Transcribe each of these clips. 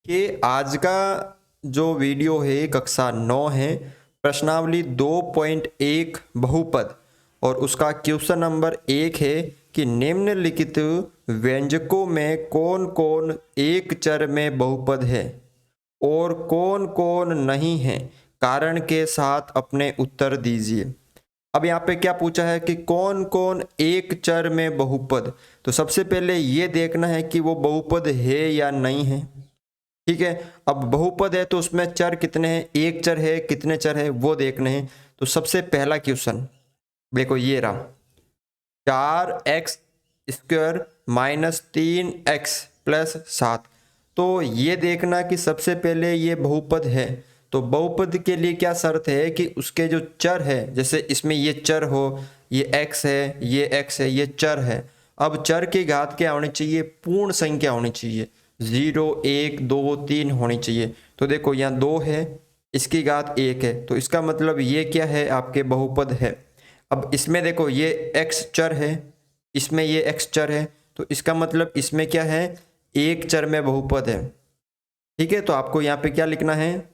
कि आज का जो वीडियो है कक्षा 9 है, प्रश्नावली 2.1 बहुपद और उसका क्वेश्चन नंबर 1 है कि निम्नलिखित व्यंजकों में कौन कौन एक चर में बहुपद है और कौन कौन नहीं है, कारण के साथ अपने उत्तर दीजिए। अब यहाँ पे क्या पूछा है कि कौन कौन एक चर में बहुपद, तो सबसे पहले ये देखना है कि वो बहुपद है या नहीं है। ठीक है, अब बहुपद है तो उसमें चर कितने हैं, एक चर है, कितने चर है वो देखने हैं। तो सबसे पहला क्वेश्चन देखो ये रहा, 4x² माइनस 3x+7। तो ये देखना कि सबसे पहले ये बहुपद है। तो बहुपद के लिए क्या शर्त है कि उसके जो चर है, जैसे इसमें ये चर हो, ये x है, ये x है, ये चर है। अब चर की घात क्या होनी चाहिए, पूर्ण संख्या होनी चाहिए, 0 1 2 3 होनी चाहिए। तो देखो यहाँ 2 है, इसकी घात 1 है, तो इसका मतलब ये क्या है, आपके बहुपद है। अब इसमें देखो ये x चर है, इसमें ये x चर है, तो इसका मतलब इसमें क्या है, एक चर में बहुपद है। ठीक है, तो आपको यहाँ पे क्या लिखना है,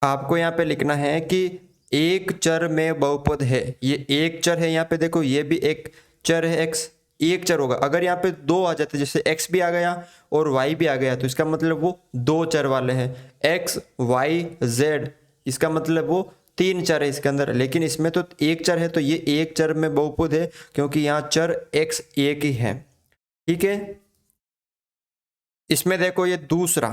आपको यहाँ पे लिखना है कि एक चर में बहुपद है। ये एक चर है, यहाँ पे देखो ये भी एक चर है x, एक चर होगा। अगर यहाँ पे दो आ जाते, जैसे x भी आ गया और y भी आ गया, तो इसका मतलब वो दो चर वाले हैं, x y z, इसका मतलब वो तीन चर है इसके अंदर। लेकिन इसमें तो एक चर है, तो ये एक चर में बहुपद है क्योंकि यहाँ चर x एक ही है। ठीक है, इसमें देखो ये दूसरा,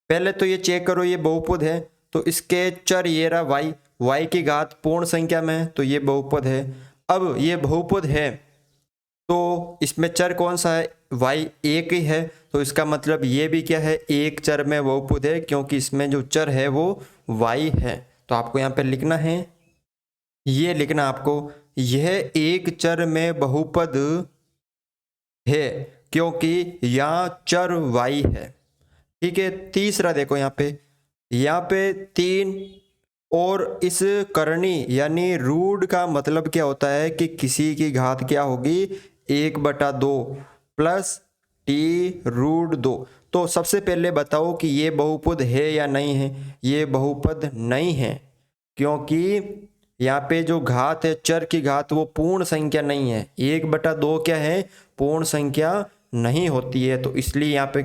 पहले तो ये चेक करो ये बहुपद है, तो इसके चर ये रहा y की घात पूर्ण संख्या में है, तो ये बहुपद है। अब ये बहुपद है तो इसमें चर कौन सा है, y एक ही है, तो इसका मतलब ये भी क्या है, एक चर में बहुपद है क्योंकि इसमें जो चर है वो y है। तो आपको यहाँ पे लिखना है, ये लिखना आपको, यह एक चर में बहुपद है क्योंकि यहाँ चर y है। ठीक है, तीसरा देखो यहाँ पे 3 और इस करनी यानी रूट का मतलब क्या होता है कि किसी की घात क्या होगी, 1/2 प्लस t√2। तो सबसे पहले बताओ कि ये बहुपद है या नहीं है। ये बहुपद नहीं है क्योंकि यहाँ पे जो घात है, चर की घात, वो पूर्ण संख्या नहीं है। 1/2 क्या है, पूर्ण संख्या नहीं होती है, तो इसलिए यहाँ पे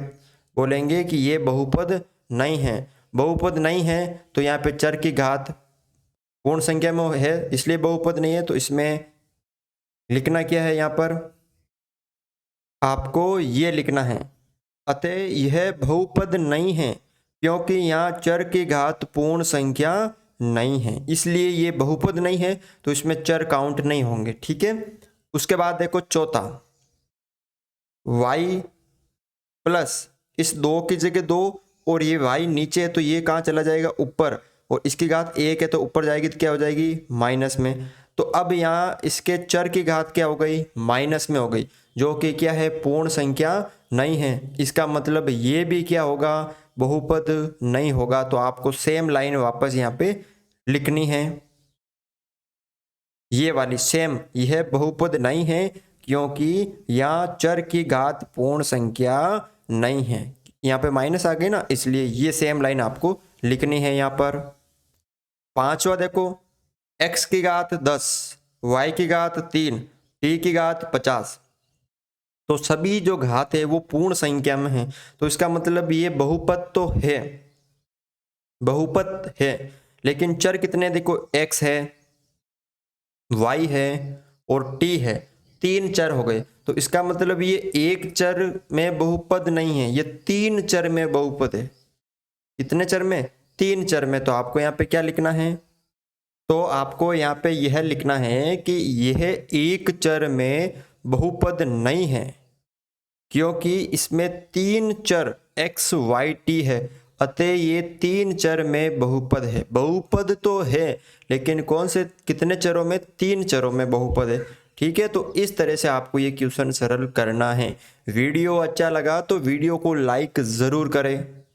बोलेंगे कि ये बहुपद नहीं है। बहुपद नहीं है तो यहाँ पे चर की घात पूर्ण संख्या में है, इसलिए बहुपद नहीं है। तो इसमें लिखना क्या है, यहाँ पर आपको ये लिखना है, अतः यह बहुपद नहीं है क्योंकि यहाँ चर की घात पूर्ण संख्या नहीं है, इसलिए ये बहुपद नहीं है, तो इसमें चर काउंट नहीं होंगे। ठीक है, उसके बाद देखो चौथा, y प्लस इस 2 की जगह 2 और ये y नीचे है तो ये कहाँ चला जाएगा, ऊपर, और इसकी घात 1 है तो ऊपर जाएगी तो क्या हो जाएगी, माइनस में। तो अब यहाँ इसके चर की घात क्या हो गई, माइनस में हो गई, जो कि क्या है, पूर्ण संख्या नहीं है। इसका मतलब ये भी क्या होगा, बहुपद नहीं होगा। तो आपको सेम लाइन वापस यहाँ पे लिखनी है, ये वाली सेम, यह बहुपद नहीं है क्योंकि यहाँ चर की घात पूर्ण संख्या नहीं है। यहाँ पे माइनस आ गई ना, इसलिए ये सेम लाइन आपको लिखनी है यहाँ पर। पांचवा देखो, x की घात 10, y की घात 3, t की घात 50। तो सभी जो घात है वो पूर्ण संख्या में है, तो इसका मतलब ये बहुपद तो है, बहुपद है। लेकिन चर कितने, देखो x है, y है और t है, तीन चर हो गए। तो इसका मतलब ये एक चर में बहुपद नहीं है, ये तीन चर में बहुपद है। कितने चर में, तीन चर में। तो आपको यहाँ पे क्या लिखना है, तो आपको यहाँ पे यह लिखना है कि यह एक चर में बहुपद नहीं है क्योंकि इसमें तीन चर x y t है, अतः ये तीन चर में बहुपद है। बहुपद तो है लेकिन कौन से, कितने चरों में, तीन चरों में बहुपद है। ठीक है, तो इस तरह से आपको ये क्वेश्चन सरल करना है। वीडियो अच्छा लगा तो वीडियो को लाइक ज़रूर करें।